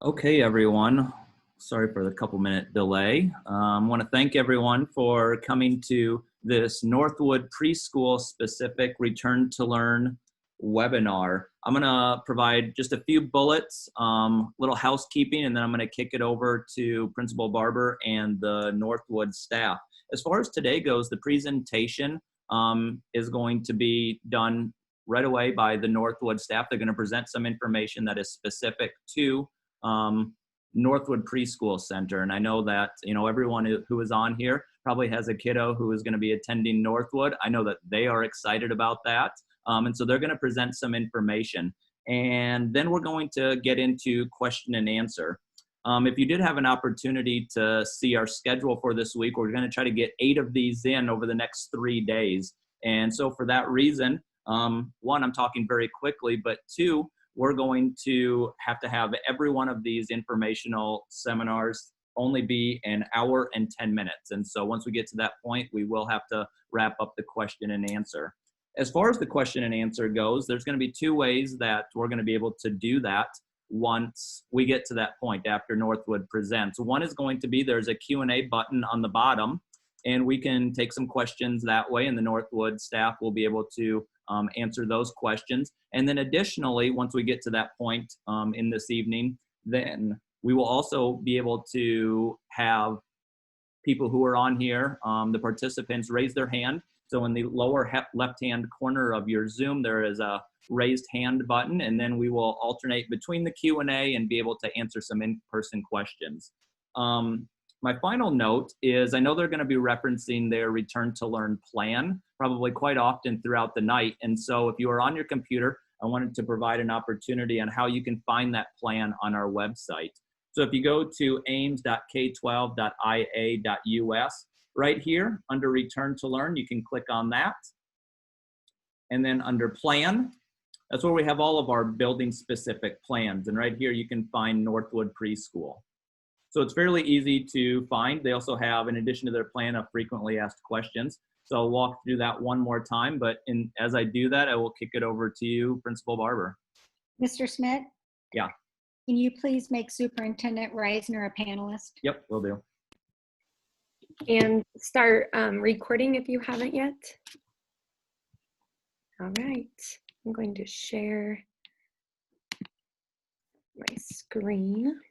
Okay, everyone. Sorry for the couple-minute delay. I want to thank everyone for coming to this Northwood Preschool specific Return to Learn webinar. I'm going to provide just a few bullets, little housekeeping, and then I'm going to kick it over to Principal Barber and the Northwood staff. As far as today goes, the presentation is going to be done right away by the Northwood staff. They're going to present some information that is specific to Northwood Preschool Center. And I know that, everyone who is on here probably has a kiddo who is going to be attending Northwood. I know that they are excited about that. And so they're going to present some information. And then we're going to get into question and answer. If you did have an opportunity to see our schedule for this week, we're going to try to get 8 of these in over the next 3 days. And so for that reason, one, I'm talking very quickly, but two, we're going to have every one of these informational seminars only be an hour and 10 minutes. And so once we get to that point, we will have to wrap up the question and answer. As far as the question and answer goes, there's going to be 2 ways that we're going to be able to do that once we get to that point after Northwood presents. One is going to be there's a Q&A button on the bottom, and we can take some questions that way, and the Northwood staff will be able to answer those questions. And then additionally, once we get to that point in this evening, then we will also be able to have people who are on here, the participants, raise their hand. So in the lower left-hand corner of your Zoom, there is a raised hand button, and then we will alternate between the Q&A and be able to answer some in-person questions. My final note is I know they're going to be referencing their Return to Learn plan probably quite often throughout the night. And so if you are on your computer, I wanted to provide an opportunity on how you can find that plan on our website. So if you go to ames.k12.ia.us, right here under Return to Learn, you can click on that. And then under Plan, that's where we have all of our building-specific plans. And right here, you can find Northwood Preschool. So it's fairly easy to find. They also have, in addition to their plan, of frequently asked questions. So I'll walk through that one more time, but as I do that, I will kick it over to you, Principal Barber. Mr. Smith? Yeah. Can you please make Superintendent Reisner a panelist? Yep, will do. And start recording if you haven't yet. All right, I'm going to share my screen.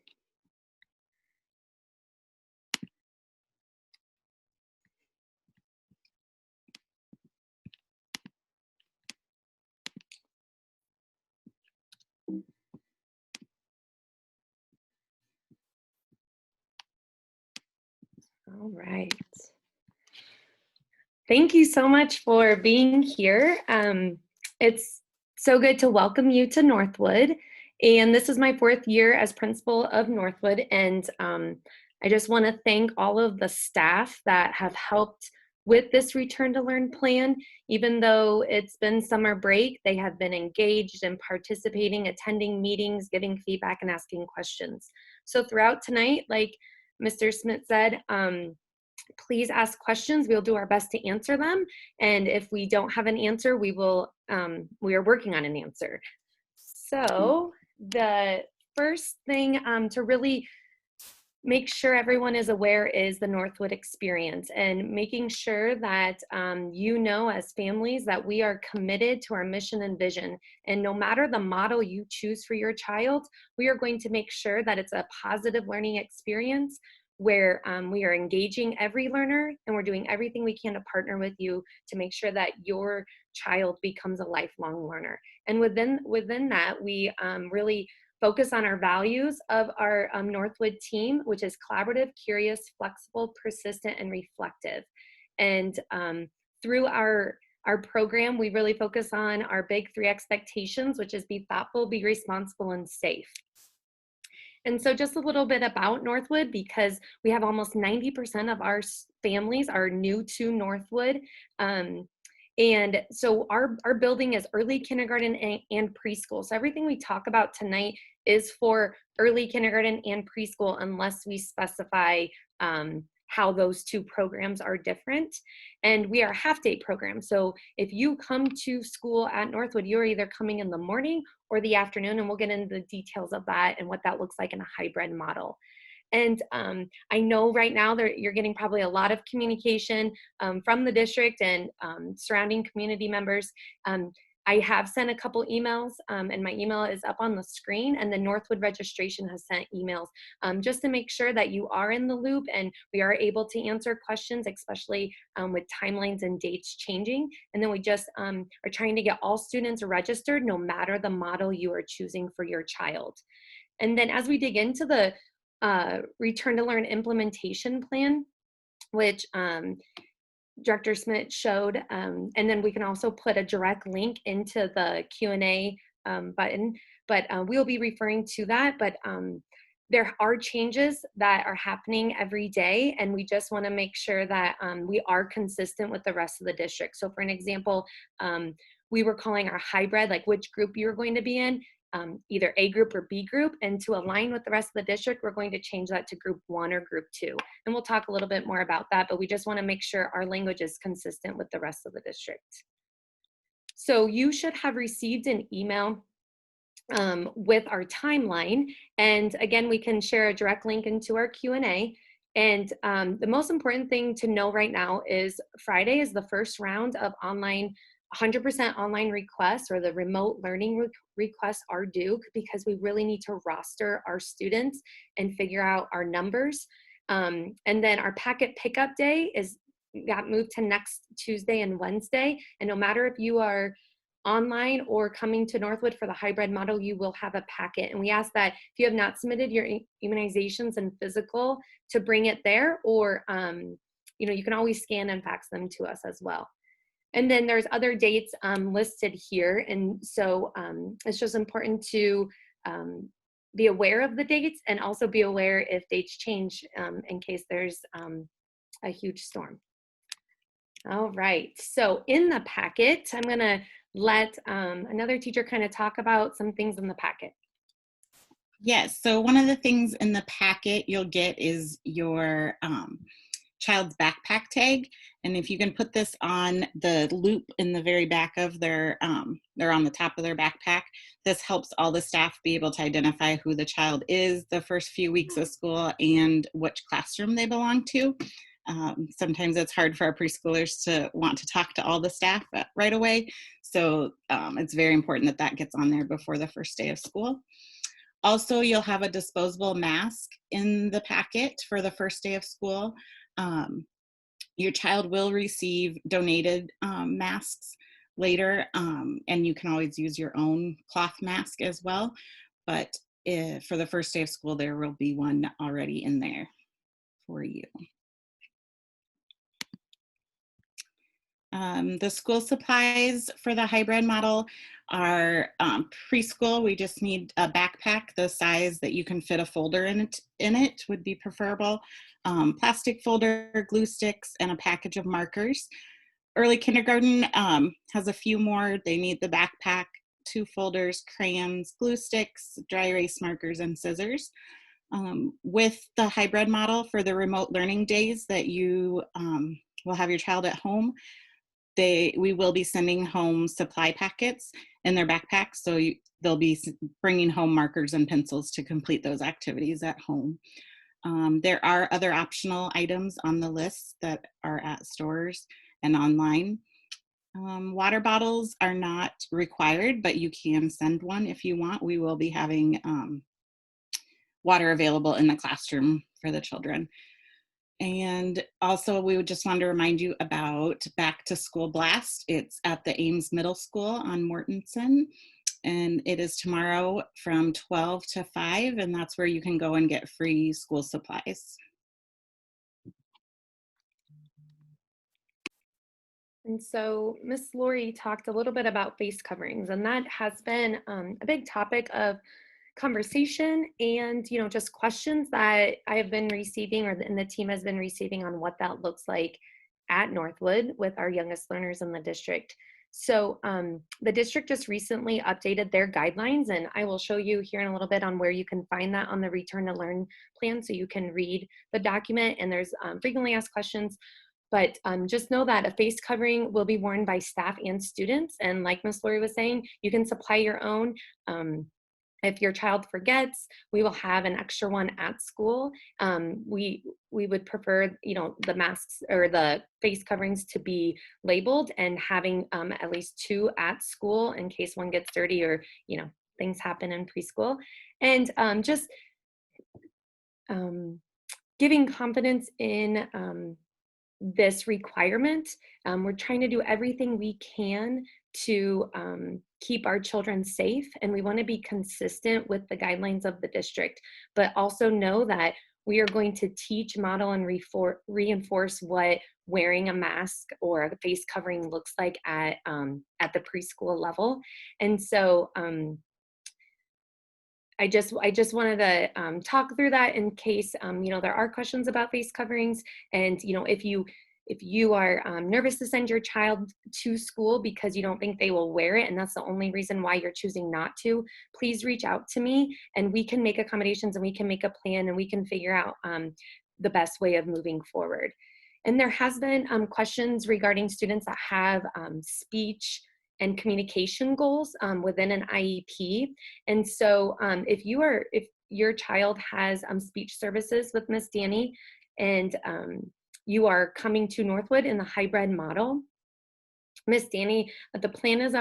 All right. Thank you so much for being here. It's so good to welcome you to Northwood. And this is my 4th year as principal of Northwood. And I just want to thank all of the staff that have helped with this Return to Learn plan. Even though it's been summer break, they have been engaged and participating, attending meetings, giving feedback, and asking questions. So throughout tonight, like Mr. Smith said, please ask questions. We'll do our best to answer them. And if we don't have an answer, we are working on an answer. So the first thing to really make sure everyone is aware is the Northwood Experience, and making sure that as families that we are committed to our mission and vision. And no matter the model you choose for your child, we are going to make sure that it's a positive learning experience where we are engaging every learner, and we're doing everything we can to partner with you to make sure that your child becomes a lifelong learner. And within that, we really focus on our values of our Northwood team, which is collaborative, curious, flexible, persistent, and reflective. And through our program, we really focus on our big 3 expectations, which is be thoughtful, be responsible, and safe. And so just a little bit about Northwood, because we have almost 90% of our families are new to Northwood. And so our building is early kindergarten and preschool. So everything we talk about tonight is for early kindergarten and preschool, unless we specify how those two programs are different. And we are a half-day program. So if you come to school at Northwood, you're either coming in the morning or the afternoon, and we'll get into the details of that and what that looks like in a hybrid model. And I know right now you're getting probably a lot of communication from the district and surrounding community members. I have sent a couple emails, and my email is up on the screen, and the Northwood registration has sent emails just to make sure that you are in the loop and we are able to answer questions, especially with timelines and dates changing. And then we just are trying to get all students registered no matter the model you are choosing for your child. And then as we dig into the Return to Learn implementation plan, which Director Smith showed, and then we can also put a direct link into the Q&A button, but we'll be referring to that. But there are changes that are happening every day, and we just want to make sure that we are consistent with the rest of the district. So for an example, we were calling our hybrid, like which group you're going to be in, either A group or B group, and to align with the rest of the district, we're going to change that to group 1 or group 2. And we'll talk a little bit more about that, but we just want to make sure our language is consistent with the rest of the district. So you should have received an email with our timeline. And again, we can share a direct link into our Q&A. And the most important thing to know right now is Friday is the first round of 100% online requests, or the remote learning requests are due, because we really need to roster our students and figure out our numbers. And then our packet pickup day got moved to next Tuesday and Wednesday. And no matter if you are online or coming to Northwood for the hybrid model, you will have a packet. And we ask that if you have not submitted your immunizations and physical, to bring it there, or you can always scan and fax them to us as well. And then there's other dates listed here. And so it's just important to be aware of the dates, and also be aware if dates change in case there's a huge storm. All right, so in the packet, I'm gonna let another teacher kind of talk about some things in the packet. Yes, so one of the things in the packet you'll get is your child's backpack tag. And if you can put this on the loop in the very back of they're on the top of their backpack, this helps all the staff be able to identify who the child is the first few weeks of school and which classroom they belong to. Sometimes it's hard for our preschoolers to want to talk to all the staff right away. So it's very important that that gets on there before the first day of school. Also, you'll have a disposable mask in the packet for the first day of school. Your child will receive donated masks later, and you can always use your own cloth mask as well. But for the first day of school, there will be one already in there for you. The school supplies for the hybrid model are preschool. We just need a backpack the size that you can fit a folder in it would be preferable. Plastic folder, glue sticks, and a package of markers. Early kindergarten has a few more. They need the backpack, 2 folders, crayons, glue sticks, dry erase markers, and scissors. With the hybrid model for the remote learning days that you will have your child at home, we will be sending home supply packets in their backpacks, so they'll be bringing home markers and pencils to complete those activities at home. There are other optional items on the list that are at stores and online. Water bottles are not required, but you can send one if you want. We will be having water available in the classroom for the children. And also, we would just want to remind you about Back to School Blast. It's at the Ames Middle School on Mortensen, and it is tomorrow from 12 to 5, and that's where you can go and get free school supplies. And so Miss Lori talked a little bit about face coverings, and that has been a big topic of conversation and just questions that I have been receiving, and the team has been receiving, on what that looks like at Northwood with our youngest learners in the district. So the district just recently updated their guidelines, and I will show you here in a little bit on where you can find that on the Return to Learn plan, so you can read the document, and there's frequently asked questions. But just know that a face covering will be worn by staff and students, and like Ms. Lori was saying, you can supply your own. If your child forgets, we will have an extra one at school. We would prefer, the masks or the face coverings to be labeled, and having at least 2 at school in case one gets dirty or, things happen in preschool. And just giving confidence in this requirement. We're trying to do everything we can to keep our children safe, and we want to be consistent with the guidelines of the district, but also know that we are going to teach, model, and reinforce what wearing a mask or a face covering looks like at the preschool level. And so I just wanted to talk through that in case there are questions about face coverings. And if you are nervous to send your child to school because you don't think they will wear it, and that's the only reason why you're choosing not to, please reach out to me, and we can make accommodations, and we can make a plan, and we can figure out the best way of moving forward. And there has been questions regarding students that have speech and communication goals within an IEP. And so if your child has speech services with Miss Danny, and you are coming to Northwood in the hybrid model, Miss Danny, the plan is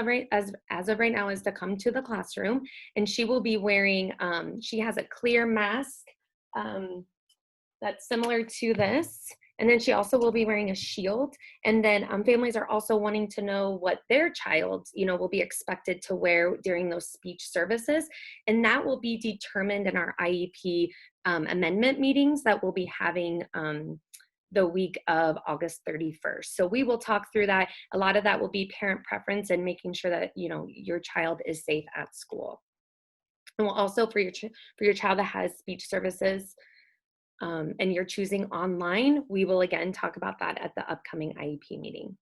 as of right now is to come to the classroom, and she will be wearing, she has a clear mask that's similar to this. And then she also will be wearing a shield. And then families are also wanting to know what their child, will be expected to wear during those speech services. And that will be determined in our IEP amendment meetings that we'll be having the week of August 31st. So we will talk through that. A lot of that will be parent preference and making sure that, your child is safe at school. And we'll also, for your child that has speech services, and you're choosing online, we will again talk about that at the upcoming IEP meeting.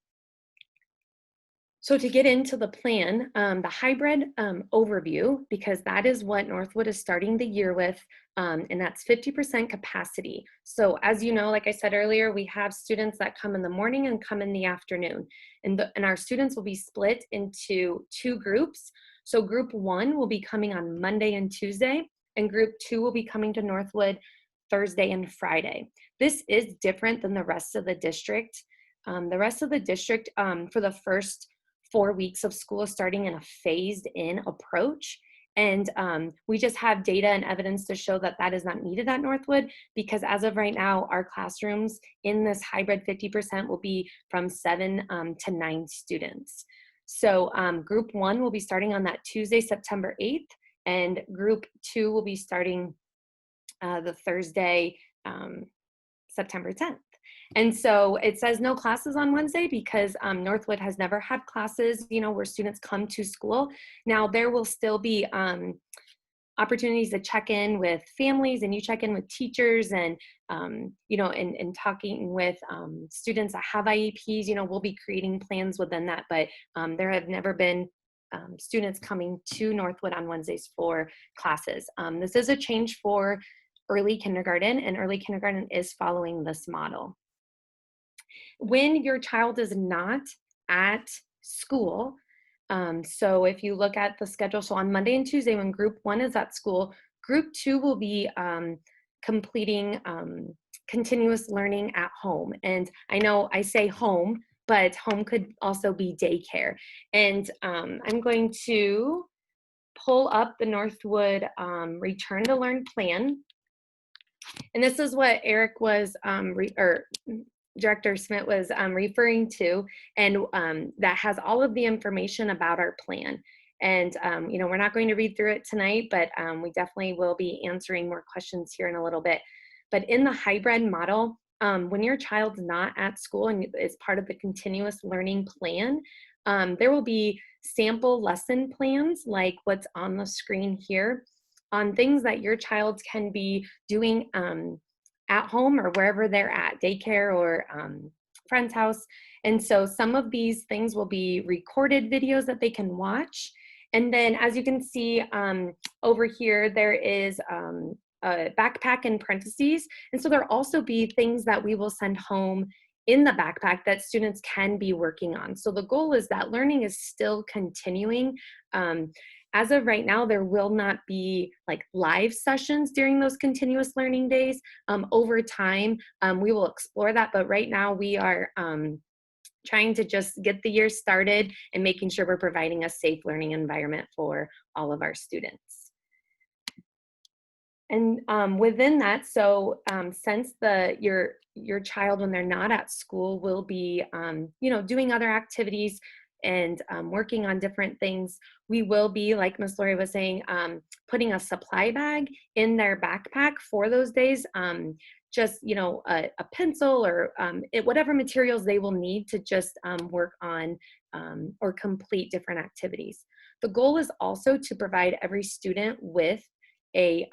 So to get into the plan, the hybrid overview, because that is what Northwood is starting the year with, and that's 50% capacity. So as you know, like I said earlier, we have students that come in the morning and come in the afternoon. And our students will be split into 2 groups. So group 1 will be coming on Monday and Tuesday, and group 2 will be coming to Northwood Thursday and Friday. This is different than the rest of the district. The rest of the district, for the first 4 weeks of school, is starting in a phased in approach. And we just have data and evidence to show that that is not needed at Northwood, because as of right now, our classrooms in this hybrid 50% will be from 7 to 9 students. So group 1 will be starting on that Tuesday, September 8th, and group 2 will be starting the Thursday, September 10th. And so it says no classes on Wednesday because Northwood has never had classes, where students come to school. Now there will still be opportunities to check in with families, and you check in with teachers, and and talking with students that have IEPs. We'll be creating plans within that, but there have never been students coming to Northwood on Wednesdays for classes. This is a change for early kindergarten, and early kindergarten is following this model. When your child is not at school, so if you look at the schedule, so on Monday and Tuesday when group 1 is at school, group 2 will be completing continuous learning at home. And I know I say home, but home could also be daycare. And I'm going to pull up the Northwood Return to Learn plan. And this is what Eric was, Director Smith was referring to, and that has all of the information about our plan. And, we're not going to read through it tonight, but we definitely will be answering more questions here in a little bit. But in the hybrid model, when your child's not at school and is part of the continuous learning plan, there will be sample lesson plans like what's on the screen here on things that your child can be doing at home or wherever they're at, daycare or friend's house. And so some of these things will be recorded videos that they can watch. And then as you can see over here, there is a backpack in parentheses. And so there'll also be things that we will send home in the backpack that students can be working on. So the goal is that learning is still continuing. As of right now, there will not be like live sessions during those continuous learning days. Over time, we will explore that, but right now we are trying to just get the year started and making sure we're providing a safe learning environment for all of our students. And within that, so since your child, when they're not at school, will be doing other activities and working on different things, we will be, like Ms. Lori was saying, putting a supply bag in their backpack for those days. Just a pencil or whatever materials they will need to just work on or complete different activities. The goal is also to provide every student with a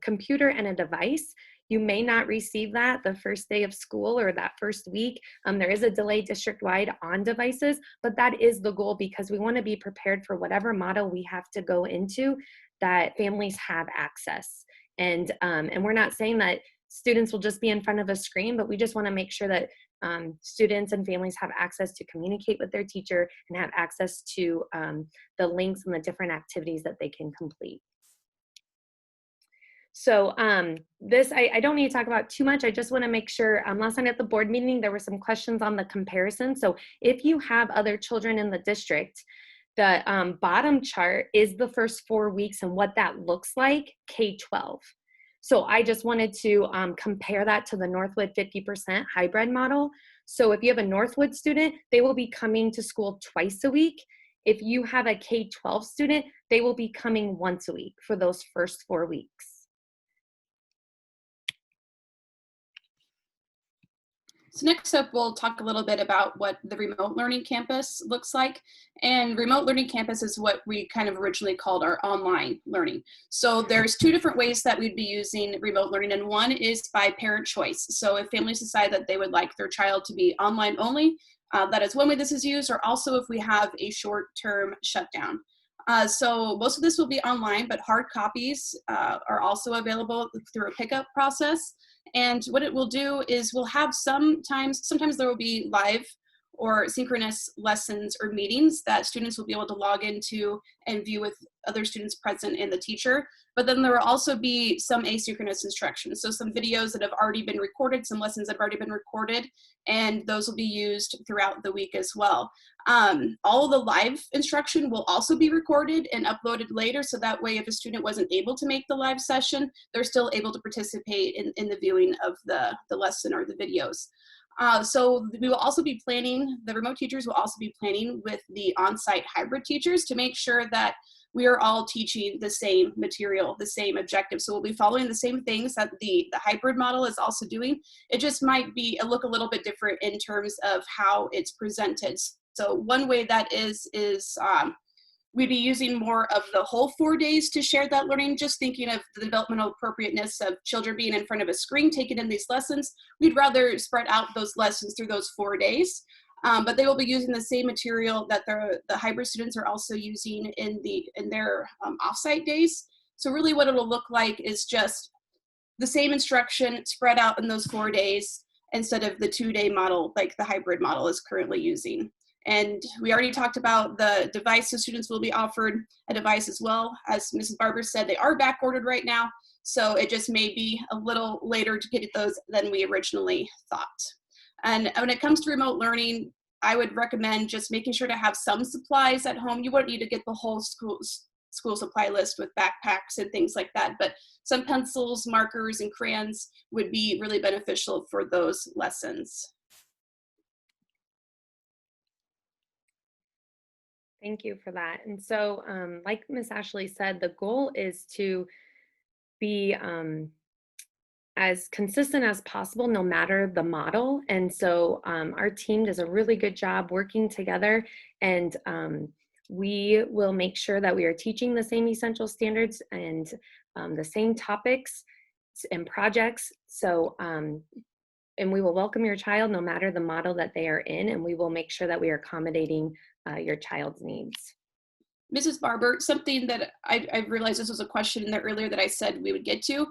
computer and a device. You may not receive that the first day of school or that first week. There is a delay district-wide on devices, but that is the goal because we want to be prepared for whatever model we have to go into, that families have access. And we're not saying that students will just be in front of a screen, but we just want to make sure that students and families have access to communicate with their teacher and have access to the links and the different activities that they can complete. So this, I don't need to talk about too much. I just want to make sure, last night at the board meeting, there were some questions on the comparison. So if you have other children in the district, the bottom chart is the first 4 weeks and what that looks like K-12. So I just wanted to compare that to the Northwood 50% hybrid model. So if you have a Northwood student, they will be coming to school twice a week. If you have a K-12 student, they will be coming once a week for those first 4 weeks. So next up, we'll talk a little bit about what the remote learning campus looks like. And remote learning campus is what we kind of originally called our online learning. So there's 2 different ways that we'd be using remote learning, and one is by parent choice. So if families decide that they would like their child to be online only, that is one way this is used, or also if we have a short-term shutdown. So most of this will be online, but hard copies are also available through a pickup process. And what it will do is we'll have sometimes there will be live or synchronous lessons or meetings that students will be able to log into and view with other students present and the teacher. But then there will also be some asynchronous instruction. So some videos that have already been recorded, some lessons that have already been recorded, and those will be used throughout the week as well. All of the live instruction will also be recorded and uploaded later, so that way if a student wasn't able to make the live session, they're still able to participate in the viewing of the lesson or the videos. So we will also be planning, the remote teachers will also be planning with the on-site hybrid teachers to make sure that we are all teaching the same material, the same objective. So we'll be following the same things that the hybrid model is also doing. It just might be look a little bit different in terms of how it's presented. So one way that is we'd be using more of the whole 4 days to share that learning, just thinking of the developmental appropriateness of children being in front of a screen taking in these lessons. We'd rather spread out those lessons through those 4 days. But they will be using the same material that the hybrid students are also using in their offsite days. So really what it'll look like is just the same instruction spread out in those 4 days instead of the 2-day model like the hybrid model is currently using. And we already talked about the device, so students will be offered a device as well. As Mrs. Barber said, they are back ordered right now, so it just may be a little later to get those than we originally thought. And when it comes to remote learning, I would recommend just making sure to have some supplies at home. You won't need to get the whole school supply list with backpacks and things like that, but some pencils, markers, and crayons would be really beneficial for those lessons. Thank you for that. And so, like Ms. Ashley said, the goal is to be as consistent as possible, no matter the model. And so our team does a really good job working together, and we will make sure that we are teaching the same essential standards and the same topics and projects. So and we will welcome your child no matter the model that they are in, and we will make sure that we are accommodating your child's needs. Mrs. Barber, something that I realized this was a question in there earlier that I said we would get to.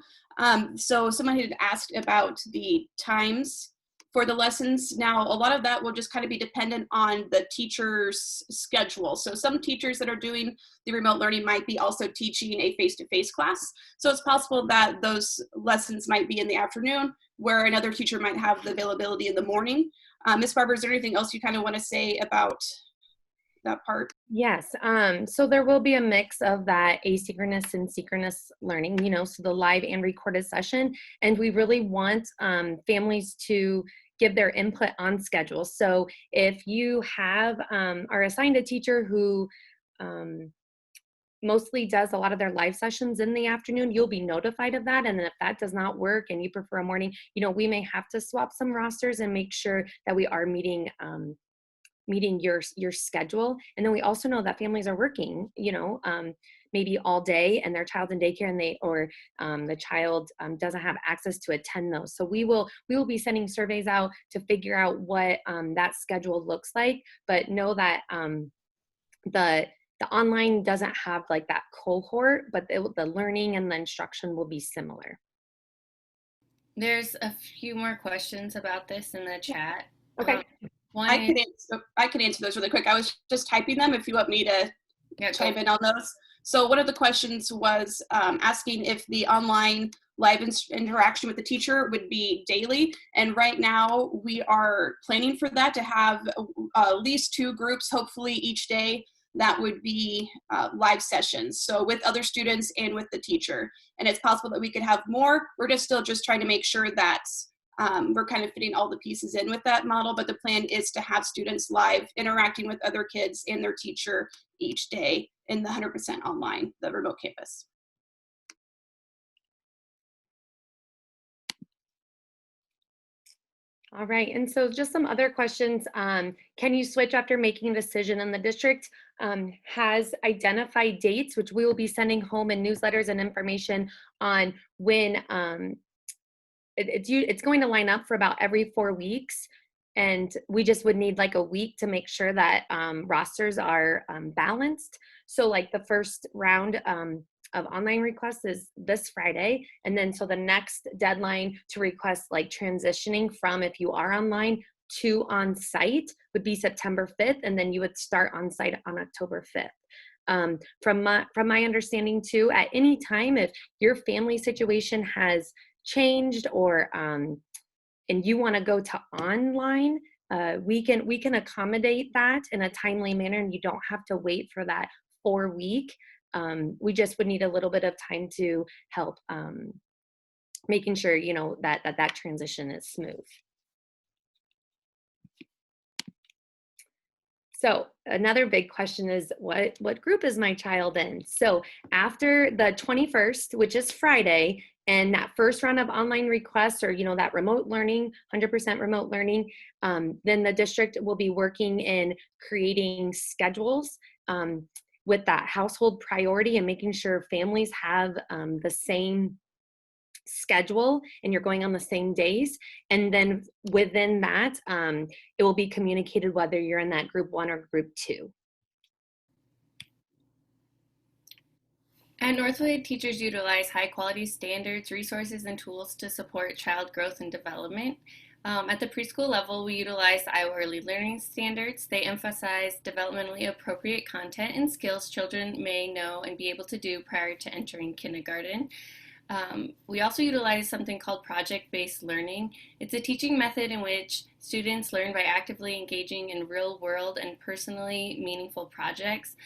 So someone had asked about the times for the lessons. Now, a lot of that will just kind of be dependent on the teacher's schedule. So some teachers that are doing the remote learning might be also teaching a face-to-face class. So it's possible that those lessons might be in the afternoon, where another teacher might have the availability in the morning. Ms. Barber, is there anything else you kind of want to say about that part? Yes, so there will be a mix of that asynchronous and synchronous learning, so the live and recorded session. And we really want families to give their input on schedule. So if you are assigned a teacher who mostly does a lot of their live sessions in the afternoon, you'll be notified of that. And then if that does not work and you prefer a morning, we may have to swap some rosters and make sure that we are meeting your schedule. And then we also know that families are working, maybe all day, and their child's in daycare, and the child doesn't have access to attend those. So we will be sending surveys out to figure out what that schedule looks like, but know that the online doesn't have like that cohort, but the learning and the instruction will be similar. There's a few more questions about this in the chat. Okay. I can answer those really quick. I was just typing them if you want me to chime in on those. So one of the questions was asking if the online live interaction with the teacher would be daily. And right now we are planning for that to have at least 2 groups, hopefully each day, that would be live sessions. So with other students and with the teacher. And it's possible that we could have more. We're still trying to make sure that we're kind of fitting all the pieces in with that model, but the plan is to have students live interacting with other kids and their teacher each day in the 100% online, the remote campus. All right, and so just some other questions. Can you switch after making a decision? And the district has identified dates, which we will be sending home in newsletters and information on when it's going to line up for about every 4 weeks. And we just would need like a week to make sure that rosters are balanced. So like the first round of online requests is this Friday. And then so the next deadline to request like transitioning from if you are online to on-site would be September 5th. And then you would start on-site on October 5th. From my understanding too, at any time, if your family situation has changed or and you want to go to online, we can accommodate that in a timely manner, and you don't have to wait for that 4-week. We just would need a little bit of time to help making sure that transition is smooth. So another big question is what group is my child in? So after the 21st, which is Friday, and that first round of online requests or, that remote learning, 100% remote learning, then the district will be working in creating schedules with that household priority and making sure families have the same schedule and you're going on the same days. And then within that, it will be communicated whether you're in that group 1 or group 2. At Northwood, teachers utilize high-quality standards, resources, and tools to support child growth and development. At the preschool level, we utilize the Iowa Early Learning Standards. They emphasize developmentally appropriate content and skills children may know and be able to do prior to entering kindergarten. We also utilize something called project-based learning. It's a teaching method in which students learn by actively engaging in real-world and personally meaningful projects.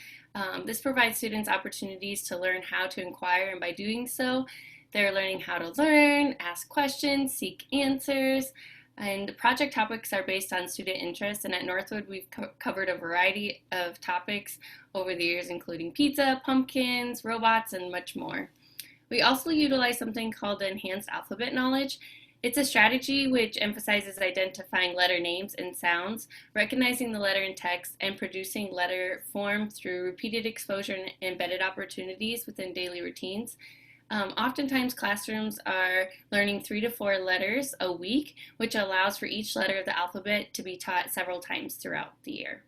This provides students opportunities to learn how to inquire, and by doing so, they're learning how to learn, ask questions, seek answers, and the project topics are based on student interest. And at Northwood, we've covered a variety of topics over the years, including pizza, pumpkins, robots, and much more. We also utilize something called the Enhanced Alphabet Knowledge. It's a strategy which emphasizes identifying letter names and sounds, recognizing the letter in text, and producing letter form through repeated exposure and embedded opportunities within daily routines. Oftentimes, classrooms are learning 3 to 4 letters a week, which allows for each letter of the alphabet to be taught several times throughout the year.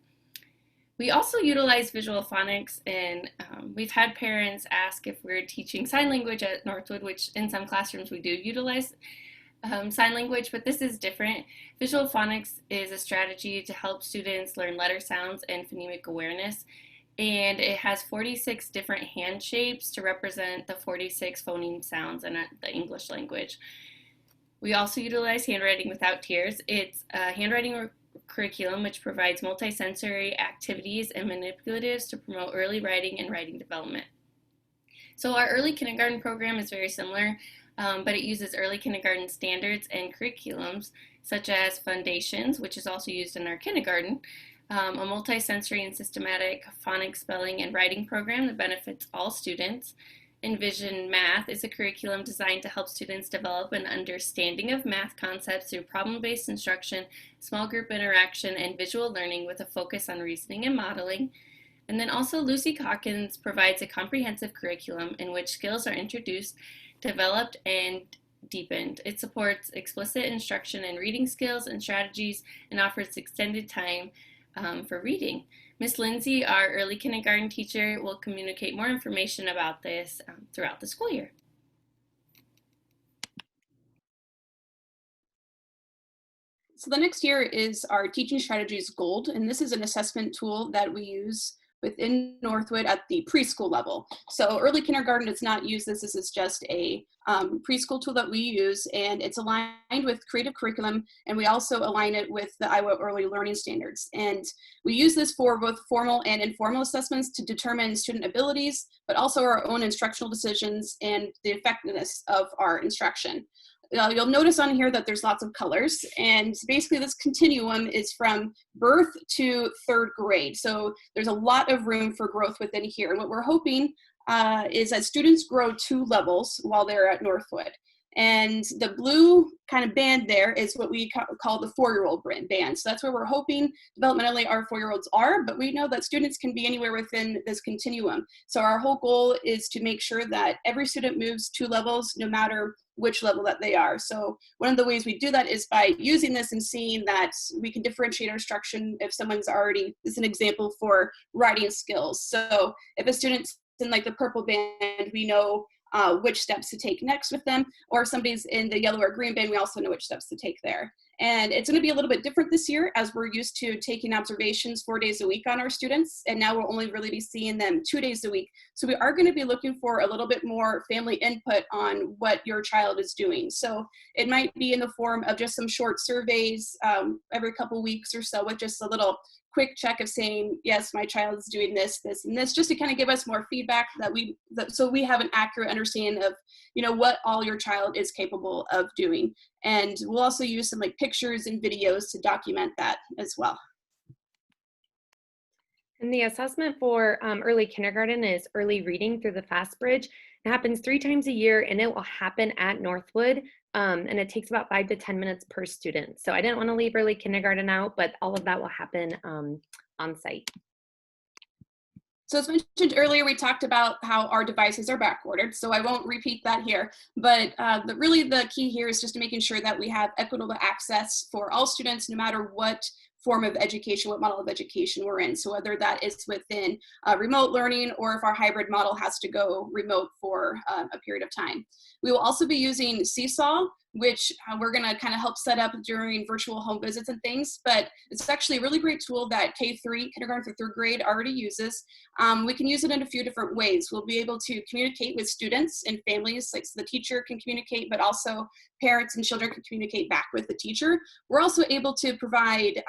We also utilize visual phonics, and we've had parents ask if we're teaching sign language at Northwood, which in some classrooms we do utilize sign language, but this is different. Visual phonics is a strategy to help students learn letter sounds and phonemic awareness, and it has 46 different hand shapes to represent the 46 phoneme sounds in the English language. We also utilize handwriting without tears. It's a handwriting curriculum which provides multisensory activities and manipulatives to promote early writing and writing development. So our early kindergarten program is very similar, but it uses early kindergarten standards and curriculums such as Foundations, which is also used in our kindergarten, a multisensory and systematic phonics spelling and writing program that benefits all students. Envision Math is a curriculum designed to help students develop an understanding of math concepts through problem-based instruction, small group interaction, and visual learning with a focus on reasoning and modeling. And then also Lucy Calkins provides a comprehensive curriculum in which skills are introduced, developed, and deepened. It supports explicit instruction in reading skills and strategies and offers extended time for reading. Ms. Lindsay, our early kindergarten teacher, will communicate more information about this throughout the school year. So the next year is our Teaching Strategies Gold, and this is an assessment tool that we use within Northwood at the preschool level. So early kindergarten does not use this. This is just a preschool tool that we use, and it's aligned with creative curriculum, and we also align it with the Iowa Early Learning Standards. And we use this for both formal and informal assessments to determine student abilities, but also our own instructional decisions and the effectiveness of our instruction. You'll notice on here that there's lots of colors, and basically this continuum is from birth to 3rd grade. So there's a lot of room for growth within here. And what we're hoping is that students grow 2 levels while they're at Northwood. And the blue kind of band there is what we call the 4-year-old band. So that's where we're hoping developmentally our 4-year-olds are, but we know that students can be anywhere within this continuum. So our whole goal is to make sure that every student moves 2 levels, no matter which level that they are. So one of the ways we do that is by using this and seeing that we can differentiate our instruction if someone's already, this is an example for writing skills. So if a student's in like the purple band, we know which steps to take next with them, or if somebody's in the yellow or green band, we also know which steps to take there. And it's going to be a little bit different this year, as we're used to taking observations 4 days a week on our students, and now we'll only really be seeing them 2 days a week. So we are going to be looking for a little bit more family input on what your child is doing. So it might be in the form of just some short surveys every couple weeks or so, with just a little quick check of saying, yes, my child is doing this, this, and this, just to kind of give us more feedback so we have an accurate understanding of, you know, what all your child is capable of doing. And we'll also use some like pictures and videos to document that as well. And the assessment for early kindergarten is early reading through the FAST Bridge. It happens 3 times a year, and it will happen at Northwood. And it takes about 5 to 10 minutes per student. So I didn't want to leave early kindergarten out, but all of that will happen on site. So as mentioned earlier, we talked about how our devices are back-ordered, so I won't repeat that here. But really the key here is just making sure that we have equitable access for all students, no matter what form of education, what model of education we're in. So whether that is within remote learning, or if our hybrid model has to go remote for a period of time. We will also be using Seesaw, which we're gonna kind of help set up during virtual home visits and things, but it's actually a really great tool that K3, kindergarten through 3rd grade, already uses. We can use it in a few different ways. We'll be able to communicate with students and families, like so the teacher can communicate, but also parents and children can communicate back with the teacher. We're also able to provide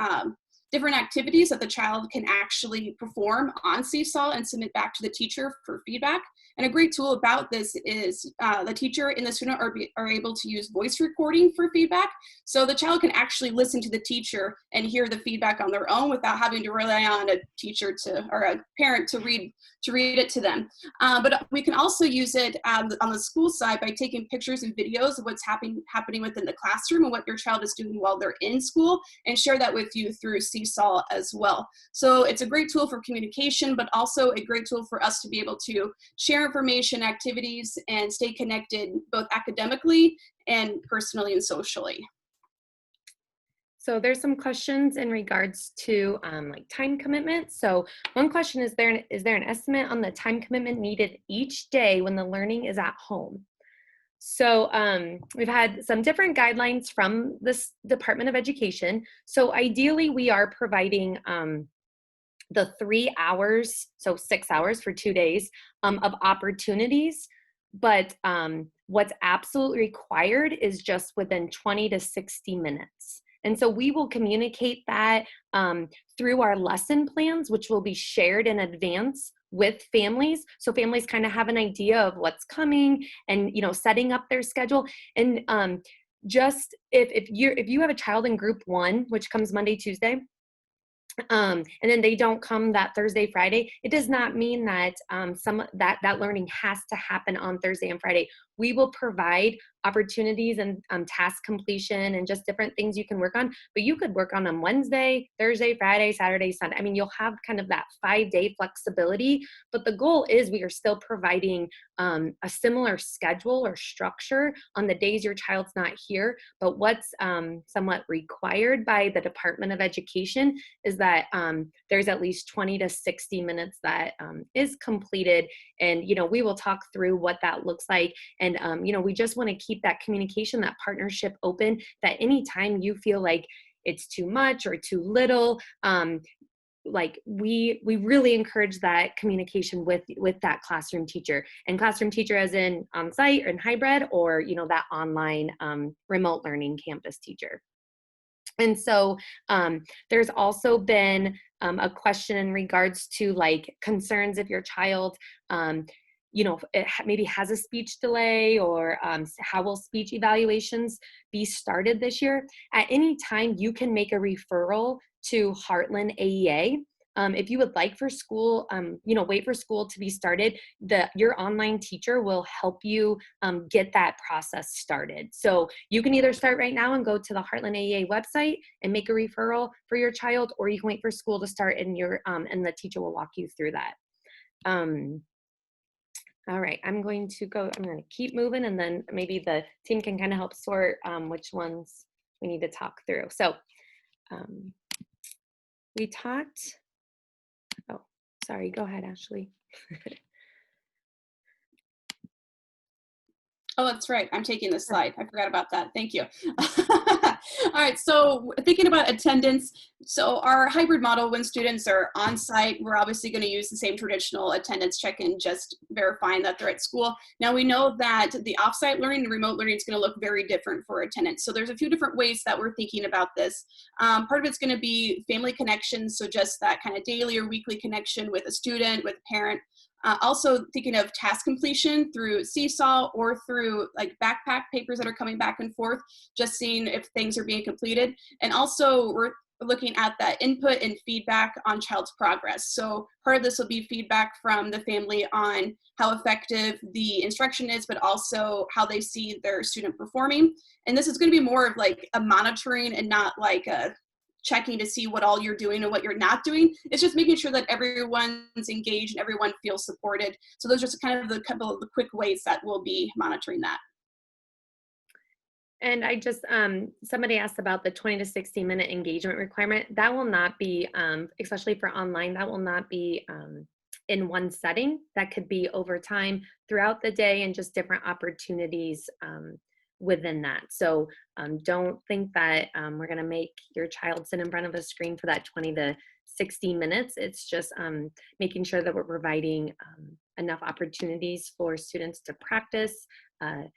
different activities that the child can actually perform on Seesaw and submit back to the teacher for feedback. And a great tool about this is the teacher and the student are able to use voice recording for feedback. So the child can actually listen to the teacher and hear the feedback on their own without having to rely on a teacher or a parent to read it to them. But we can also use it on the school side by taking pictures and videos of what's happening within the classroom and what your child is doing while they're in school, and share that with you through Seesaw as well. So it's a great tool for communication, but also a great tool for us to be able to share information, activities, and stay connected both academically and personally and socially. So there's some questions in regards to like time commitment. So one question is there an estimate on the time commitment needed each day when the learning is at home? So we've had some different guidelines from this Department of Education. So ideally we are providing the 3 hours, so 6 hours for 2 days of opportunities. But what's absolutely required is just within 20 to 60 minutes. And so we will communicate that through our lesson plans, which will be shared in advance with families. So families kind of have an idea of what's coming and, you know, setting up their schedule. And just if you have a child in group 1, which comes Monday, Tuesday, and then they don't come that Thursday, Friday, it does not mean that that learning has to happen on Thursday and Friday. We will provide opportunities and task completion and just different things you can work on, but you could work on them Wednesday, Thursday, Friday, Saturday, Sunday. I mean, you'll have kind of that 5-day flexibility, but the goal is we are still providing a similar schedule or structure on the days your child's not here. But what's somewhat required by the Department of Education is that there's at least 20 to 60 minutes that is completed. And, you know, we will talk through what that looks like. And, you know, we just want to keep that communication, that partnership open, that anytime you feel like it's too much or too little, like we really encourage that communication with that classroom teacher, and classroom teacher as in on site or in hybrid, or, you know, that online remote learning campus teacher. And so there's also been a question in regards to like concerns if your child, you know, maybe has a speech delay, or how will speech evaluations be started this year. At any time, you can make a referral to Heartland AEA. If you would like for school, you know, wait for school to be started, your online teacher will help you get that process started. So you can either start right now and go to the Heartland AEA website and make a referral for your child, or you can wait for school to start and and the teacher will walk you through that. All right, I'm going to keep moving, and then maybe the team can kind of help sort which ones we need to talk through. So we talked, oh, sorry, go ahead, Ashley. Oh, that's right. I'm taking this slide. I forgot about that. Thank you. All right. So thinking about attendance. So our hybrid model, when students are on site, we're obviously going to use the same traditional attendance check-in, just verifying that they're at school. Now we know that the offsite learning and remote learning is going to look very different for attendance. So there's a few different ways that we're thinking about this. Part of it's going to be family connections. So just that kind of daily or weekly connection with a student, with a parent. Also thinking of task completion through Seesaw or through like backpack papers that are coming back and forth, just seeing if things are being completed. And also we're looking at that input and feedback on child's progress. So part of this will be feedback from the family on how effective the instruction is, but also how they see their student performing. And this is going to be more of like a monitoring and not like a checking to see what all you're doing and what you're not doing. It's just making sure that everyone's engaged and everyone feels supported. So those are just kind of the couple of the quick ways that we'll be monitoring that. And I just, somebody asked about the 20 to 60 minute engagement requirement. That will not be, especially for online, that will not be in one setting. That could be over time throughout the day and just different opportunities within that. So don't think that we're going to make your child sit in front of a screen for that 20 to 60 minutes. It's just making sure that we're providing enough opportunities for students to practice the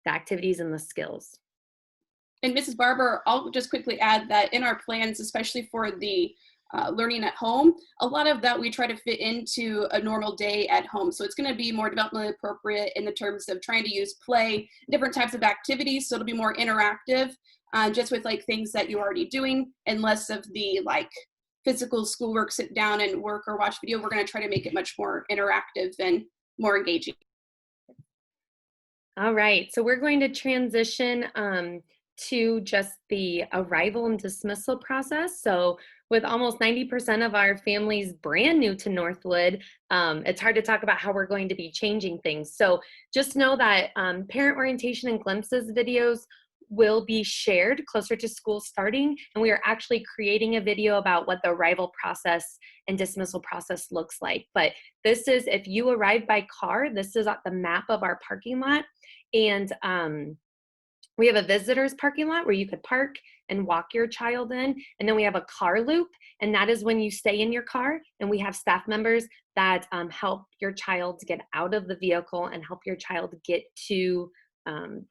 activities and the skills. And Mrs. Barber, I'll just quickly add that in our plans, especially for the learning at home, a lot of that we try to fit into a normal day at home. So it's going to be more developmentally appropriate in the terms of trying to use play, different types of activities. So it'll be more interactive, just with like things that you're already doing, and less of the like physical schoolwork, sit down and work or watch video. We're going to try to make it much more interactive and more engaging. All right, so we're going to transition to just the arrival and dismissal process. So with almost 90% of our families brand new to Northwood, it's hard to talk about how we're going to be changing things. So just know that parent orientation and glimpses videos will be shared closer to school starting, and we are actually creating a video about what the arrival process and dismissal process looks like. But this is, if you arrive by car, this is the map of our parking lot, and we have a visitor's parking lot where you could park and walk your child in. And then we have a car loop, and that is when you stay in your car. And we have staff members that help your child get out of the vehicle and help your child get to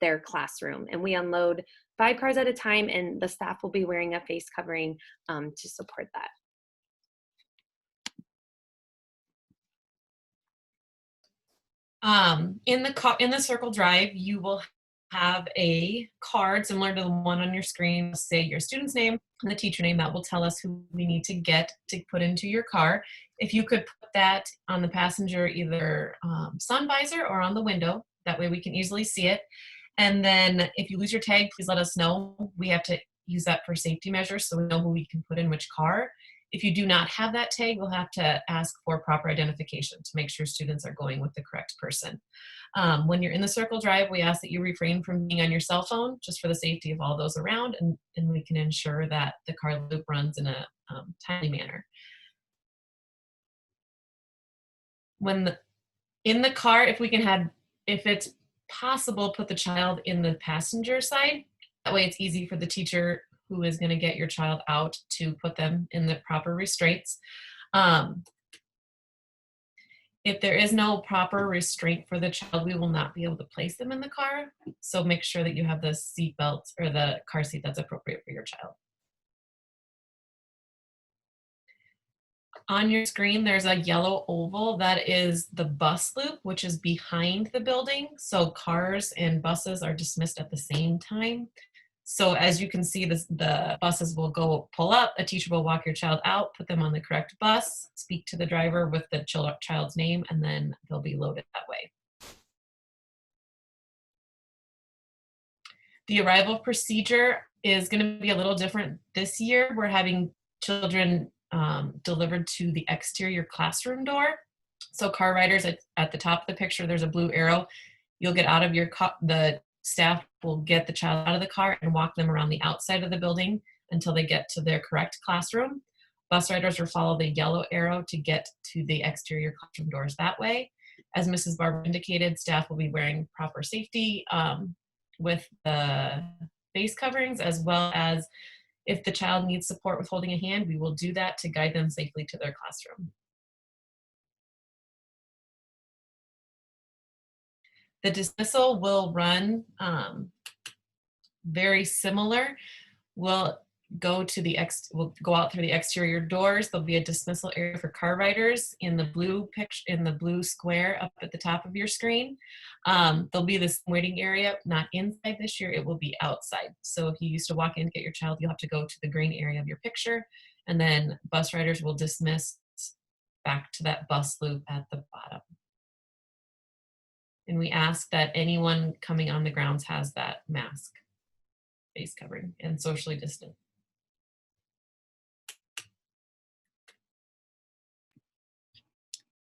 their classroom. And we unload 5 cars at a time, and the staff will be wearing a face covering to support that. In the circle drive, you will have a card similar to the one on your screen, say your student's name and the teacher name. That will tell us who we need to get to put into your car. If you could put that on the passenger, either sun visor or on the window, that way we can easily see it. And then if you lose your tag, please let us know. We have to use that for safety measures, so we know who we can put in which car. If you do not have that tag, we'll have to ask for proper identification to make sure students are going with the correct person. When you're in the circle drive, we ask that you refrain from being on your cell phone, just for the safety of all those around, and we can ensure that the car loop runs in a timely manner. In the car, if it's possible, put the child in the passenger side. That way it's easy for the teacher who is going to get your child out to put them in the proper restraints. If there is no proper restraint for the child, we will not be able to place them in the car. So make sure that you have the seat belt or the car seat that's appropriate for your child. On your screen, there's a yellow oval that is the bus loop, which is behind the building. So cars and buses are dismissed at the same time. So as you can see, the buses will go pull up, a teacher will walk your child out, put them on the correct bus, speak to the driver with the child's name, and then they'll be loaded that way. The arrival procedure is going to be a little different this year. We're having children delivered to the exterior classroom door. So car riders, at the top of the picture, there's a blue arrow. You'll get out of your car, the staff will get the child out of the car and walk them around the outside of the building until they get to their correct classroom. Bus riders will follow the yellow arrow to get to the exterior classroom doors that way. As Mrs. Barber indicated, staff will be wearing proper safety with the face coverings, as well as if the child needs support with holding a hand, we will do that to guide them safely to their classroom. The dismissal will run very similar. We'll go out through the exterior doors. There'll be a dismissal area for car riders in the blue square up at the top of your screen. There'll be this waiting area, not inside this year, it will be outside. So if you used to walk in to get your child, you'll have to go to the green area of your picture, and then bus riders will dismiss back to that bus loop at the bottom. And we ask that anyone coming on the grounds has that mask, face covering, and socially distant.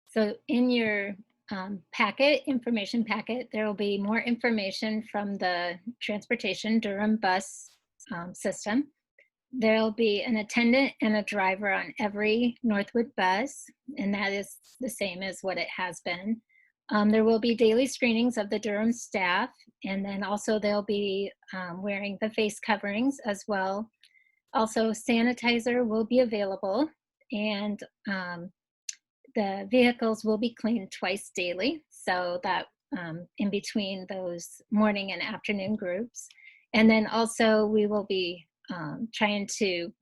So in your information packet, there will be more information from the transportation Durham bus system. There'll be an attendant and a driver on every Northwood bus, and that is the same as what it has been. There will be daily screenings of the Durham staff, and then also they'll be wearing the face coverings as well. Also, sanitizer will be available, and the vehicles will be cleaned twice daily, so that in between those morning and afternoon groups. And then also we will be trying to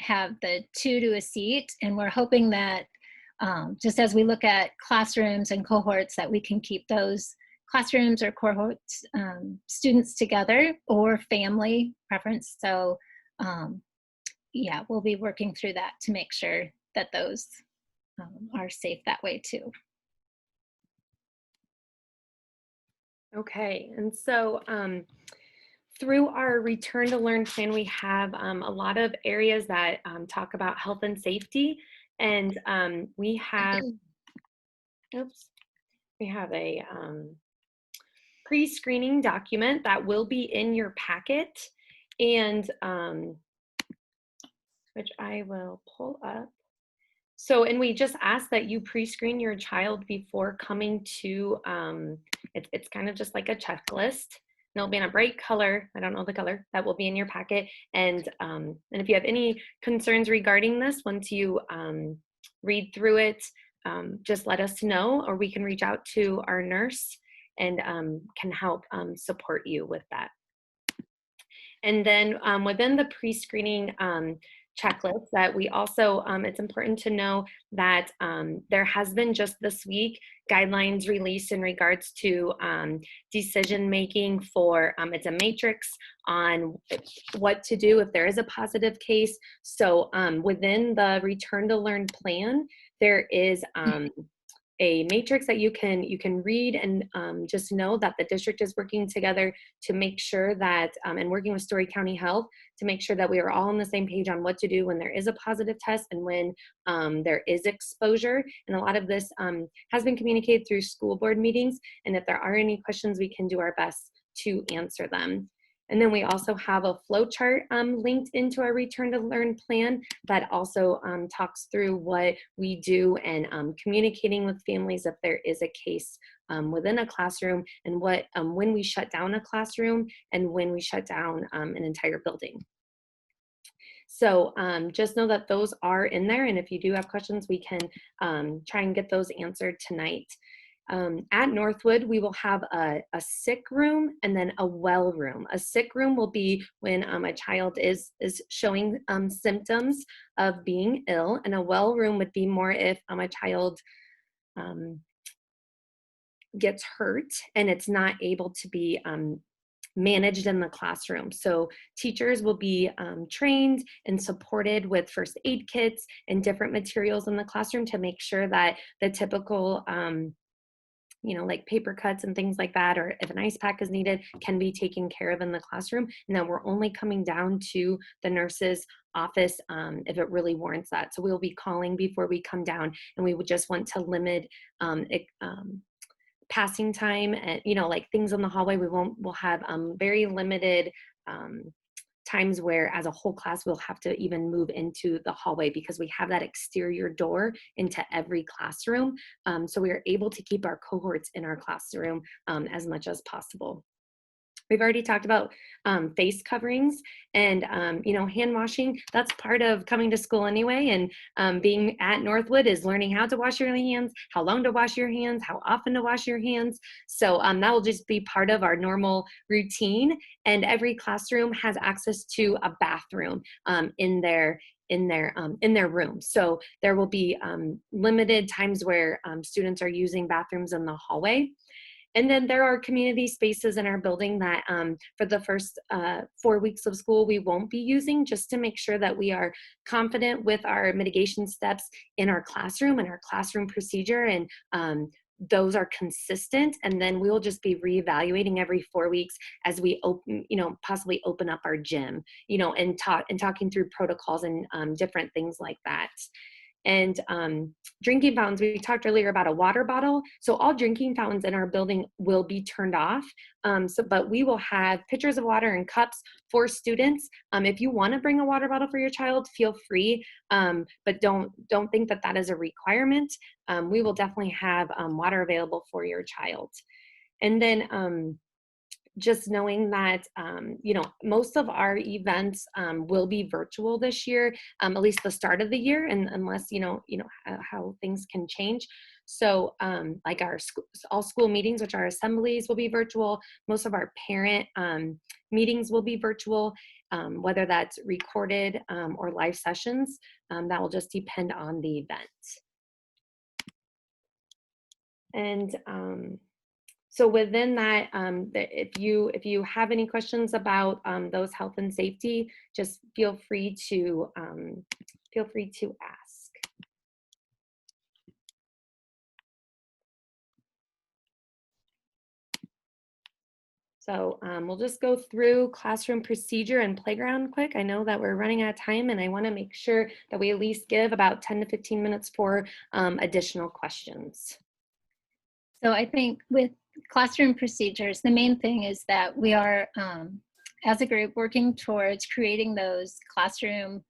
have the 2 to a seat, and we're hoping that just as we look at classrooms and cohorts, that we can keep those classrooms or cohorts students together, or family preference. So yeah, we'll be working through that to make sure that those are safe that way too. Okay, and so through our Return to Learn plan, we have a lot of areas that talk about health and safety. And we have, we have a pre-screening document that will be in your packet, and which I will pull up. So, and we just ask that you pre-screen your child before coming to, it's kind of just like a checklist. And it'll be in a bright color, I don't know the color, that will be in your packet. And if you have any concerns regarding this, once you read through it, just let us know, or we can reach out to our nurse and can help support you with that. And then within the pre-screening checklist that we also, it's important to know that there has been just this week guidelines released in regards to decision making for, it's a matrix on what to do if there is a positive case. So within the Return to Learn plan, there is a matrix that you can read, and just know that the district is working together to make sure that, and working with Story County Health to make sure that we are all on the same page on what to do when there is a positive test and when there is exposure. And a lot of this has been communicated through school board meetings. And if there are any questions, we can do our best to answer them. And then we also have a flow chart linked into our Return to Learn plan that also talks through what we do and communicating with families if there is a case within a classroom, and what when we shut down a classroom and when we shut down an entire building. So just know that those are in there, and if you do have questions, we can try and get those answered tonight. At Northwood, we will have a sick room and then a well room. A sick room will be when a child is showing symptoms of being ill, and a well room would be more if a child gets hurt and it's not able to be managed in the classroom. So teachers will be trained and supported with first aid kits and different materials in the classroom to make sure that the typical like paper cuts and things like that, or if an ice pack is needed, can be taken care of in the classroom. And then we're only coming down to the nurse's office if it really warrants that. So we'll be calling before we come down, and we would just want to limit passing time and, like things in the hallway. We'll have very limited times where as a whole class we'll have to even move into the hallway, because we have that exterior door into every classroom. So we are able to keep our cohorts in our classroom as much as possible. We've already talked about face coverings and, hand washing. That's part of coming to school anyway. And being at Northwood is learning how to wash your hands, how long to wash your hands, how often to wash your hands. So that will just be part of our normal routine. And every classroom has access to a bathroom in their room. So there will be limited times where students are using bathrooms in the hallway. And then there are community spaces in our building that for the first 4 weeks of school, we won't be using, just to make sure that we are confident with our mitigation steps in our classroom and our classroom procedure, and those are consistent. And then we'll just be reevaluating every 4 weeks as we open, possibly open up our gym, and talking through protocols and different things like that. And drinking fountains, we talked earlier about a water bottle. So all drinking fountains in our building will be turned off. But we will have pitchers of water and cups for students. If you want to bring a water bottle for your child, feel free, but don't think that that is a requirement. We will definitely have water available for your child. And then just knowing that, most of our events will be virtual this year, at least the start of the year, and unless, how things can change. So like our all school meetings, which are assemblies, will be virtual. Most of our parent meetings will be virtual, whether that's recorded or live sessions. That will just depend on the event. And so within that, if you have any questions about those health and safety, just feel free to ask. So we'll just go through classroom procedure and playground quick. I know that we're running out of time, and I want to make sure that we at least give about 10 to 15 minutes for additional questions. So I think with classroom procedures, the main thing is that we are, as a group, working towards creating those classroom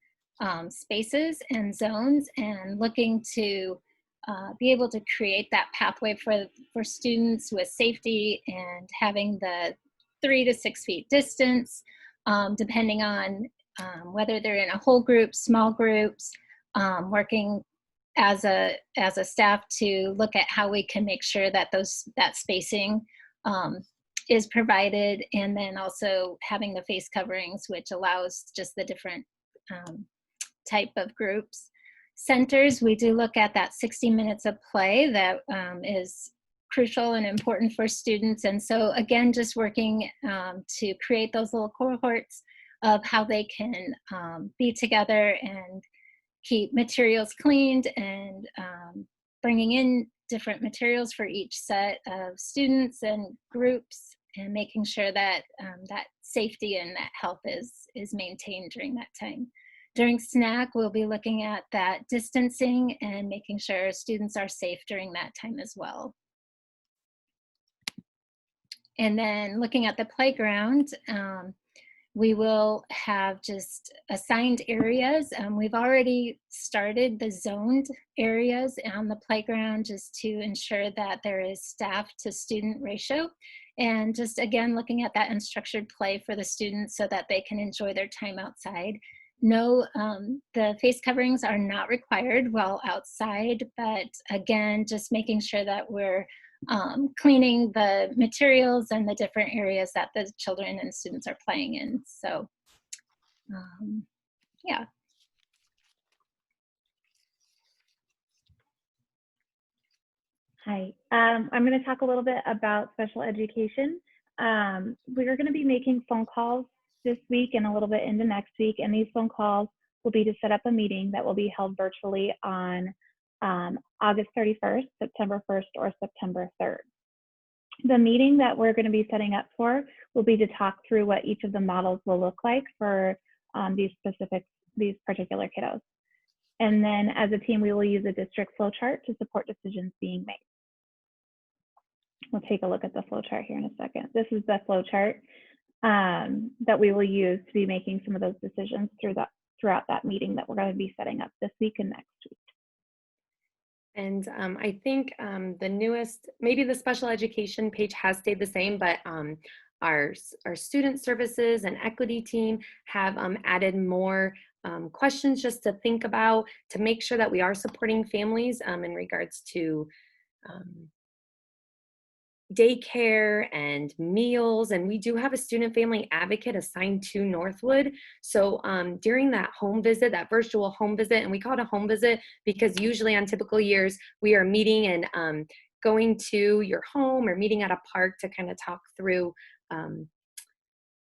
spaces and zones, and looking to be able to create that pathway for students with safety, and having the 3 to 6 feet distance, depending on whether they're in a whole group, small groups, working as a staff to look at how we can make sure that that spacing is provided, and then also having the face coverings, which allows just the different type of groups. Centers, we do look at that 60 minutes of play that is crucial and important for students. And so again, just working to create those little cohorts of how they can be together and keep materials cleaned, and bringing in different materials for each set of students and groups, and making sure that that safety and that health is maintained during that time. During snack, we'll be looking at that distancing and making sure students are safe during that time as well. And then looking at the playground, we will have just assigned areas. We've already started the zoned areas on the playground, just to ensure that there is staff to student ratio. And just again, looking at that unstructured play for the students so that they can enjoy their time outside. No, the face coverings are not required while outside, but again, just making sure that we're cleaning the materials and the different areas that the children and students are playing in. So, yeah. Hi, I'm going to talk a little bit about special education. We're going to be making phone calls this week and a little bit into next week, and these phone calls will be to set up a meeting that will be held virtually on August 31st, September 1st, or September 3rd. The meeting that we're going to be setting up for will be to talk through what each of the models will look like for these particular kiddos. And then as a team, we will use a district flow chart to support decisions being made. We'll take a look at the flow chart here in a second. This is the flow chart that we will use to be making some of those decisions throughout that meeting that we're going to be setting up this week and next week. And I think the newest, maybe the special education page has stayed the same, but our student services and equity team have added more questions just to think about, to make sure that we are supporting families in regards to daycare and meals. And we do have a student family advocate assigned to Northwood. So during that home visit, that virtual home visit, and we call it a home visit because usually on typical years, we are meeting and going to your home or meeting at a park to kind of talk through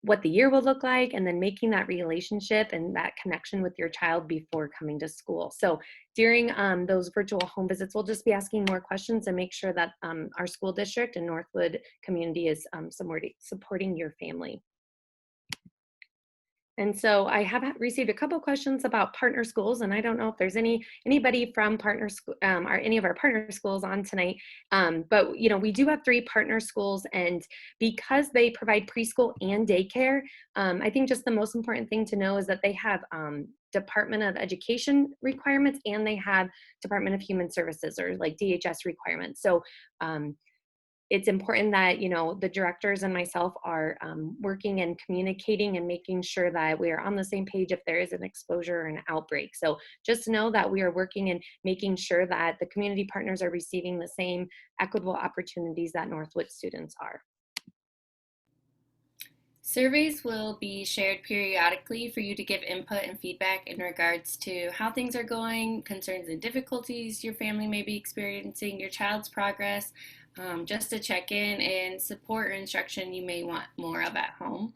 what the year will look like, and then making that relationship and that connection with your child before coming to school. So during those virtual home visits, we'll just be asking more questions and make sure that our school district and Northwood community is supporting your family. And so I have received a couple questions about partner schools, and I don't know if there's anybody from partner school or any of our partner schools on tonight. But you know, we do have 3 partner schools, and because they provide preschool and daycare, I think just the most important thing to know is that they have Department of Education requirements, and they have Department of Human Services, or like DHS requirements. So it's important that, you know, the directors and myself are working and communicating and making sure that we are on the same page if there is an exposure or an outbreak. So just know that we are working and making sure that the community partners are receiving the same equitable opportunities that Northwood students are. Surveys will be shared periodically for you to give input and feedback in regards to how things are going, concerns and difficulties your family may be experiencing, your child's progress, just to check in, and support or instruction you may want more of at home.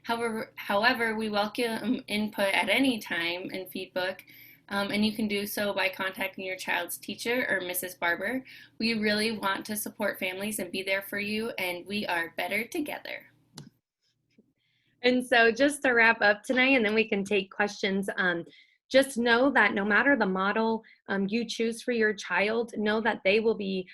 However, we welcome input at any time and feedback, and you can do so by contacting your child's teacher or Mrs. Barber. We really want to support families and be there for you, and we are better together. And so just to wrap up tonight, and then we can take questions, just know that no matter the model you choose for your child, know that they will be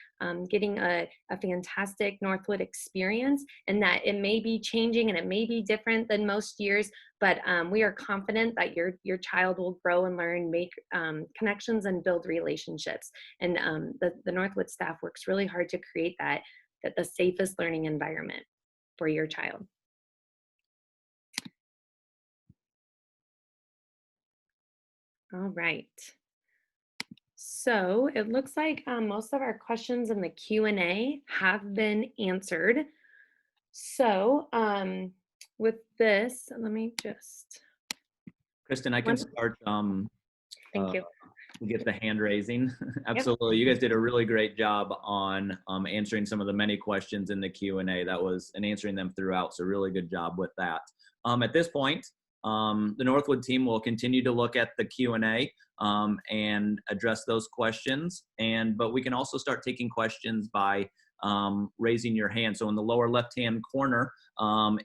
getting a fantastic Northwood experience, and that it may be changing and it may be different than most years, but we are confident that your child will grow and learn, make connections and build relationships. And the Northwood staff works really hard to create that the safest learning environment for your child. All right. So it looks like most of our questions in the Q&A have been answered. So with this, let me just. Kristen, I can start. Thank you. Get the hand raising. Absolutely. You guys did a really great job on answering some of the many questions in the Q&A. And answering them throughout. So really good job with that. At this point, the Northwood team will continue to look at the Q&A and address those questions. But we can also start taking questions by raising your hand. So in the lower left-hand corner,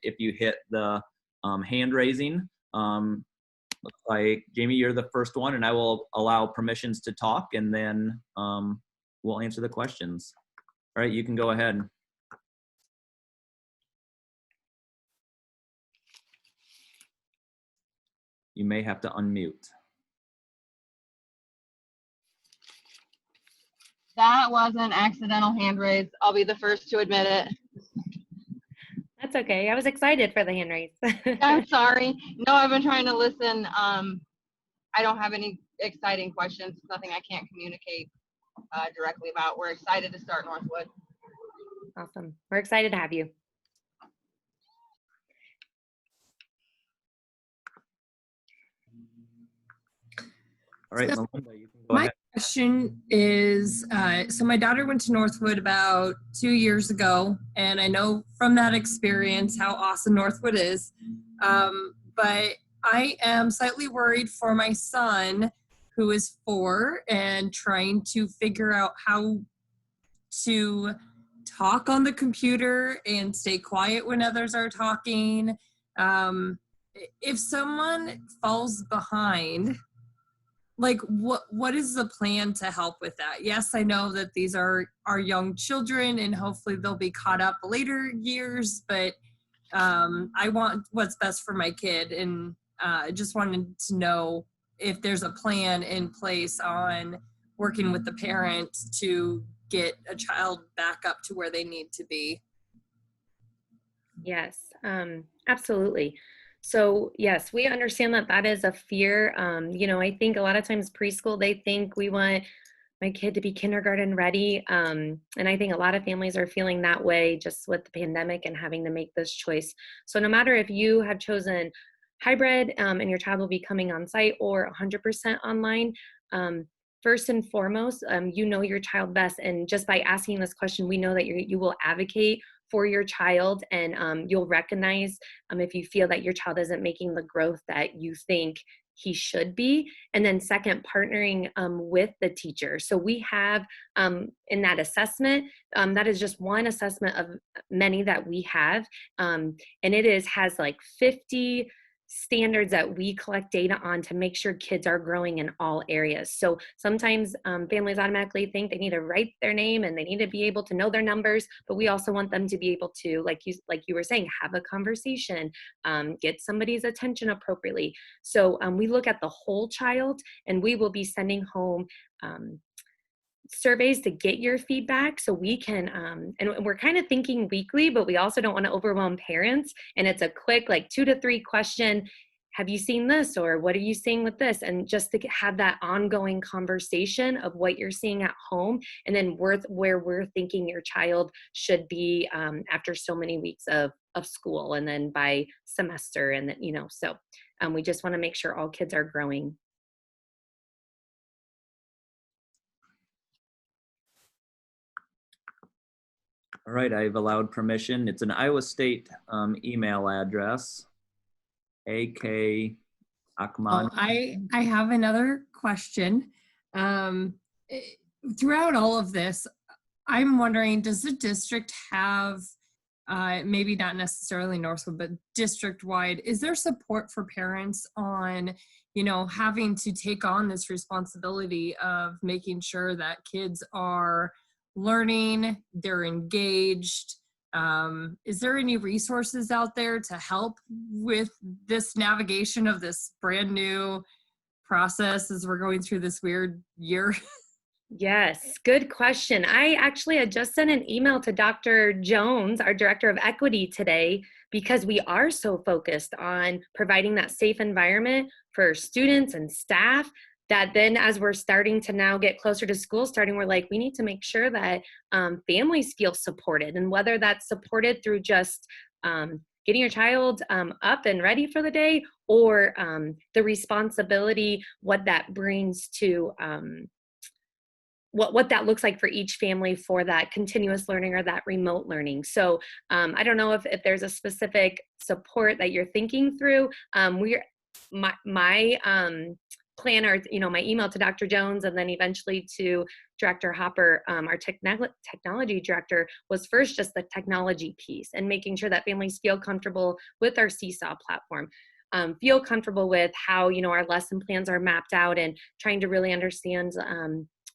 if you hit the hand raising, looks like, Jamie, you're the first one, and I will allow permissions to talk, and then we'll answer the questions. All right, you can go ahead. You may have to unmute. That was an accidental hand raise. I'll be the first to admit it. That's okay. I was excited for the hand raise. I'm sorry. No, I've been trying to listen. I don't have any exciting questions. Nothing I can't communicate directly about. We're excited to start Northwood. Awesome. We're excited to have you. All right, So Melinda, you can go my ahead. question is, so my daughter went to Northwood about 2 years ago, and I know from that experience how awesome Northwood is. But I am slightly worried for my son, who is 4, and trying to figure out how to talk on the computer and stay quiet when others are talking. If someone falls behind, like what is the plan to help with that? Yes, I know that these are our young children and hopefully they'll be caught up later years, but I want what's best for my kid, and I just wanted to know if there's a plan in place on working with the parents to get a child back up to where they need to be. Yes, absolutely. So yes, we understand that that is a fear. You know, I think a lot of times preschool, they think we want my kid to be kindergarten ready. And I think a lot of families are feeling that way just with the pandemic and having to make this choice. So no matter if you have chosen hybrid and your child will be coming on site or 100% online, first and foremost, you know your child best. And just by asking this question, we know that you will advocate for your child, and you'll recognize if you feel that your child isn't making the growth that you think he should be. And then second, partnering with the teacher. So we have in that assessment, that is just one assessment of many that we have. And it has like 50 standards that we collect data on to make sure kids are growing in all areas. So sometimes families automatically think they need to write their name and they need to be able to know their numbers, but we also want them to be able to, like you were saying, have a conversation, get somebody's attention appropriately. So we look at the whole child, and we will be sending home surveys to get your feedback, so we can and we're kind of thinking weekly, but we also don't want to overwhelm parents, and it's a quick like 2 to 3 question, have you seen this, or what are you seeing with this, and just to have that ongoing conversation of what you're seeing at home, and then where we're thinking your child should be after so many weeks of school, and then by semester, and then so we just want to make sure all kids are growing. All right, I've allowed permission. It's an Iowa State email address. AK Akman. I have another question. Throughout all of this, I'm wondering, does the district have maybe not necessarily Northwood, but district-wide, is there support for parents on, having to take on this responsibility of making sure that kids are learning, they're engaged? Is there any resources out there to help with this navigation of this brand new process as we're going through this weird year? Yes, good question. I actually had just sent an email to Dr. Jones, our Director of Equity today, because we are so focused on providing that safe environment for students and staff that then as we're starting to now get closer to school starting, we're like, we need to make sure that families feel supported, and whether that's supported through just getting your child up and ready for the day, or the responsibility, what that brings to what that looks like for each family for that continuous learning or that remote learning. So I don't know if there's a specific support that you're thinking through. My planner, my email to Dr. Jones and then eventually to Director Hopper, our technology director, was first just the technology piece and making sure that families feel comfortable with our Seesaw platform. Feel comfortable with how, our lesson plans are mapped out, and trying to really understand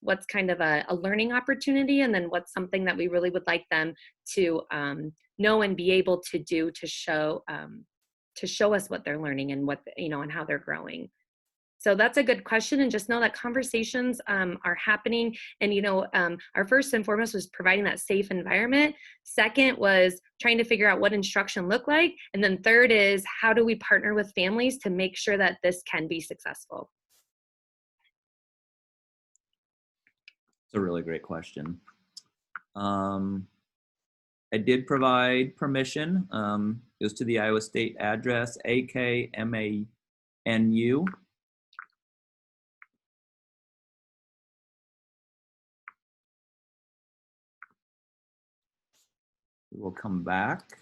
what's kind of a learning opportunity, and then what's something that we really would like them to know and be able to do to show us what they're learning and what, and how they're growing. So that's a good question, and just know that conversations are happening. And, our first and foremost was providing that safe environment. Second was trying to figure out what instruction looked like. And then third is, how do we partner with families to make sure that this can be successful? It's a really great question. I did provide permission. It was to the Iowa State address, AKMANU. We'll come back.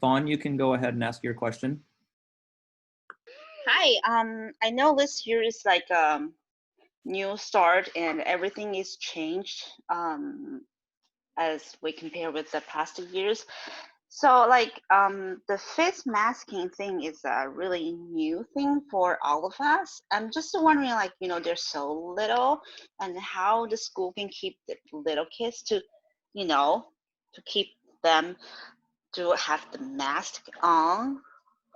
Fawn, you can go ahead and ask your question. Hi, I know this year is like new start and everything is changed as we compare with the past years. So like the face masking thing is a really new thing for all of us. I'm just wondering, like, they're so little, and how the school can keep the little kids to, to keep them to have the mask on.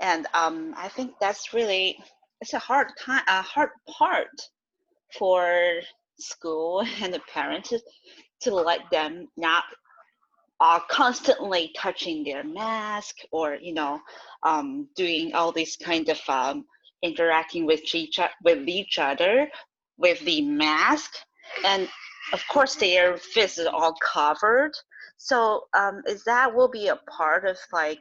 And I think that's really, it's a hard part for school and the parents to let them not constantly touching their mask, or doing all these kind of interacting with each other with the mask, and of course their face is all covered. So is that will be a part of like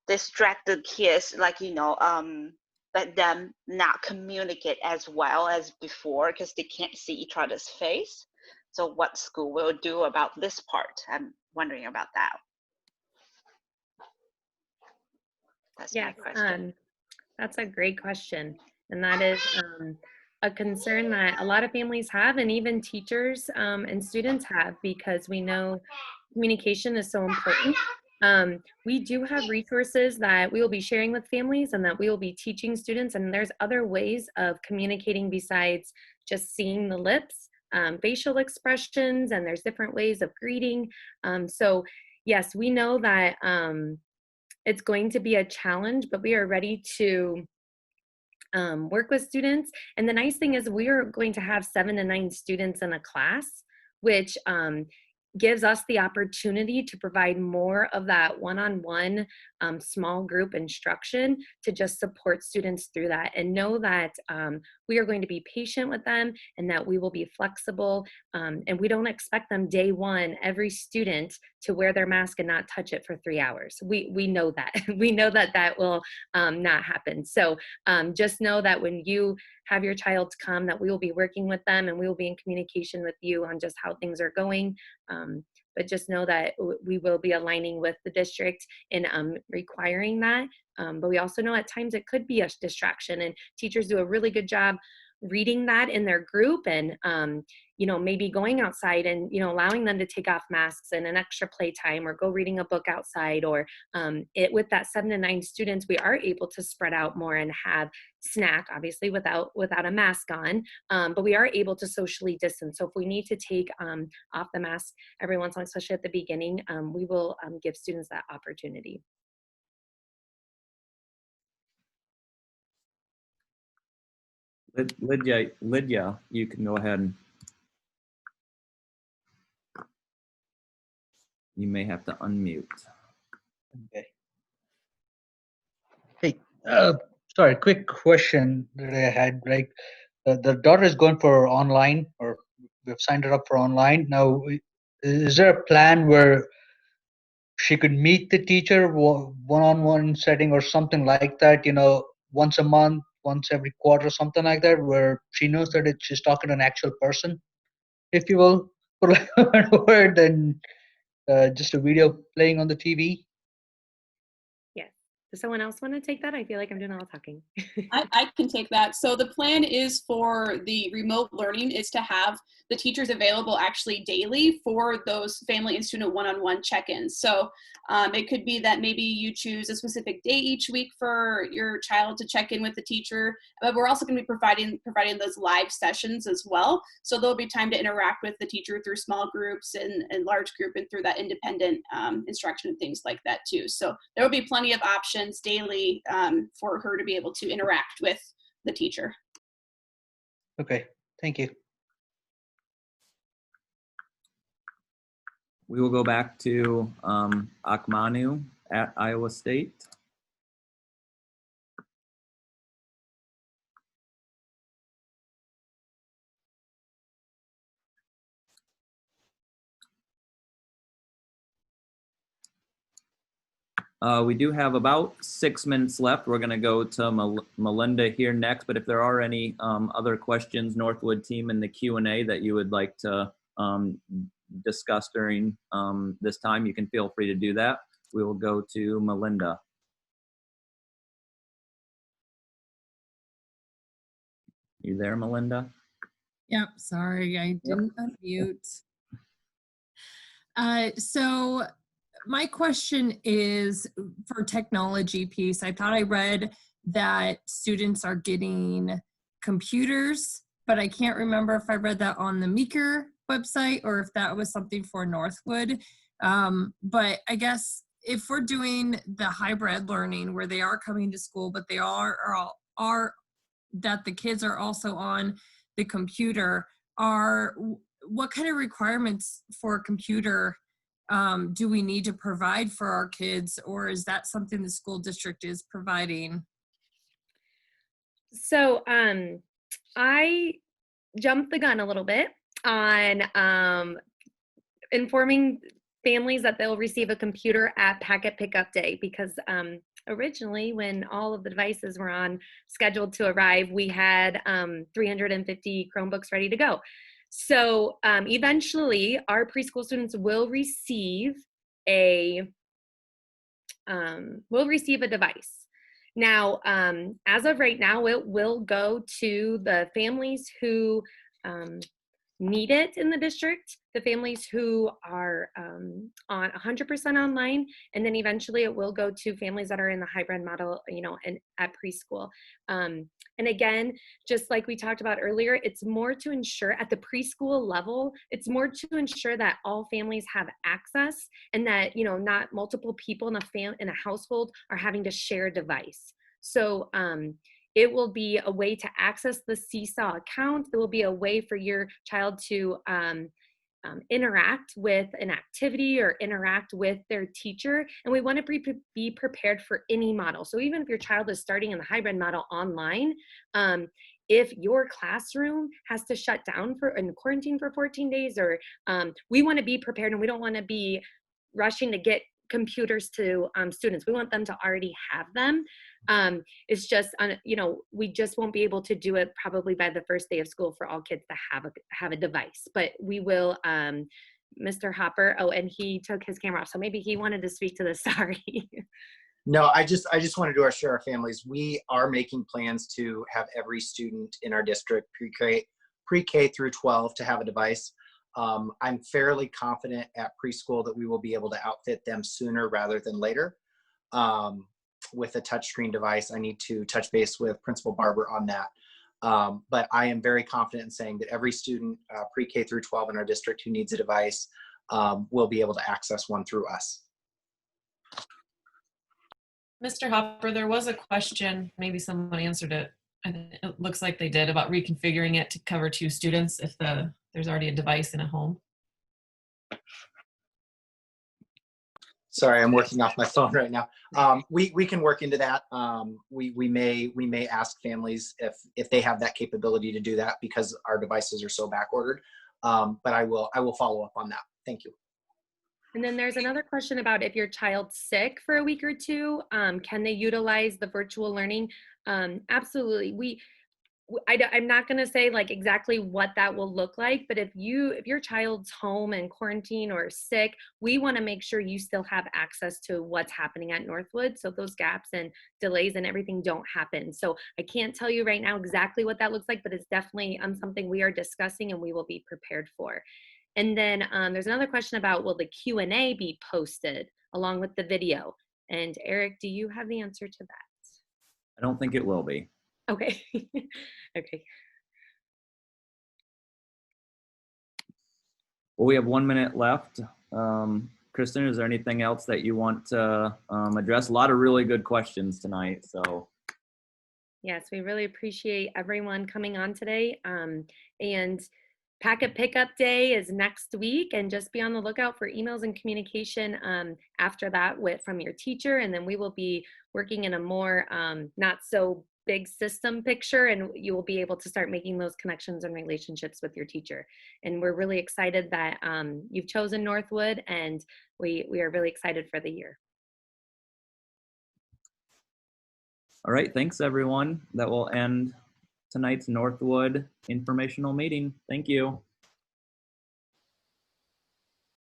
distract the kids, like let them not communicate as well as before because they can't see each other's face. So what school will do about this part? I'm wondering about that. That's my question. That's a great question. And that is a concern that a lot of families have, and even teachers and students have, because we know communication is so important. We do have resources that we will be sharing with families and that we will be teaching students, and there's other ways of communicating besides just seeing the lips. Facial expressions, and there's different ways of greeting. So yes, we know that it's going to be a challenge, but we are ready to work with students. And the nice thing is we are going to have 7 to 9 students in a class, which gives us the opportunity to provide more of that one-on-one small group instruction to just support students through that, and know that we are going to be patient with them, and that we will be flexible, and we don't expect them day one, every student, to wear their mask and not touch it for 3 hours. We know that. We know that that will not happen. So just know that when you have your child come, that we will be working with them, and we will be in communication with you on just how things are going. But just know that we will be aligning with the district in requiring that. But we also know at times it could be a distraction, and teachers do a really good job reading that in their group, and maybe going outside and allowing them to take off masks and an extra playtime, or go reading a book outside, or with that 7 to 9 students, we are able to spread out more and have snack, obviously without a mask on, but we are able to socially distance. So if we need to take off the mask every once in a while, especially at the beginning, we will give students that opportunity. Lydia, you can go ahead. You may have to unmute. Okay. Hey, sorry, quick question that I had. Like, the daughter is going for online, or we've signed her up for online. Now, is there a plan where she could meet the teacher one-on-one setting or something like that, once a month, once every quarter, something like that, where she knows that she's talking to an actual person, if you will, for lack of a better word, than just a video playing on the TV? Yes. Does someone else want to take that? I feel like I'm doing all the talking. I can take that. So the plan is for the remote learning is to have the teachers available actually daily for those family and student one-on-one check-ins. So it could be that maybe you choose a specific day each week for your child to check in with the teacher, but we're also going to be providing those live sessions as well. So there'll be time to interact with the teacher through small groups and large group, and through that independent instruction and things like that too. So there will be plenty of options daily for her to be able to interact with the teacher. Okay, thank you. We will go back to Akmanu at Iowa State. We do have about 6 minutes left. We're going to go to Melinda here next, but if there are any other questions, Northwood team, in the Q&A that you would like to discuss during this time, you can feel free to do that. We will go to Melinda. You there, Melinda? Yep, sorry, I didn't unmute. So my question is for technology piece. I thought I read that students are getting computers, but I can't remember if I read that on the Meeker website or if that was something for Northwood. But I guess if we're doing the hybrid learning where they are coming to school, but they are that the kids are also on the computer, what kind of requirements for a computer do we need to provide for our kids, or is that something the school district is providing? So I jumped the gun a little bit on informing families that they'll receive a computer at packet pickup day, because originally when all of the devices were scheduled to arrive, we had 350 Chromebooks ready to go. So eventually our preschool students will receive a device. Now, as of right now, it will go to the families who need it in the district, the families who are on 100% online, and then eventually it will go to families that are in the hybrid model, and at preschool. And again, just like we talked about earlier, it's more to ensure at the preschool level, it's more to ensure that all families have access, and that, not multiple people in a household are having to share a device. So it will be a way to access the Seesaw account. It will be a way for your child to interact with an activity or interact with their teacher. And we want to be prepared for any model. So even if your child is starting in the hybrid model online, if your classroom has to shut down and quarantine for 14 days, or we want to be prepared, and we don't want to be rushing to get computers to students. We want them to already have them. It's just, we just won't be able to do it probably by the first day of school for all kids to have a device. But we will, Mr. Hopper, and he took his camera off, so maybe he wanted to speak to this, sorry. No, I just wanted to assure our families, we are making plans to have every student in our district pre-K through 12 to have a device. I'm fairly confident at preschool that we will be able to outfit them sooner rather than later. With a touchscreen device, I need to touch base with Principal Barber on that. But I am very confident in saying that every student pre-K through 12 in our district who needs a device will be able to access one through us. Mr. Hopper, there was a question, maybe someone answered it. It looks like they did, about reconfiguring it to cover 2 students if there's already a device in a home. Sorry, I'm working off my phone right now. We can work into that. We may ask families if they have that capability to do that because our devices are so back ordered. But I will follow up on that. Thank you. And then there's another question about if your child's sick for a week or 2, can they utilize the virtual learning? Absolutely. I'm not going to say like exactly what that will look like, but if your child's home and quarantine or sick, we want to make sure you still have access to what's happening at Northwood, so those gaps and delays and everything don't happen. So I can't tell you right now exactly what that looks like, but it's definitely something we are discussing and we will be prepared for. And then there's another question about, will the Q&A be posted along with the video? And Eric, do you have the answer to that? I don't think it will be. Okay. Okay. Well, we have 1 minute left. Kristen, is there anything else that you want to address? A lot of really good questions tonight. So. Yes, we really appreciate everyone coming on today. And packet pickup day is next week, and just be on the lookout for emails and communication after that from your teacher. And then we will be working in a more not so big system picture, and you will be able to start making those connections and relationships with your teacher. And we're really excited that you've chosen Northwood, and we are really excited for the year. All right, thanks everyone. That will end tonight's Northwood informational meeting. Thank you.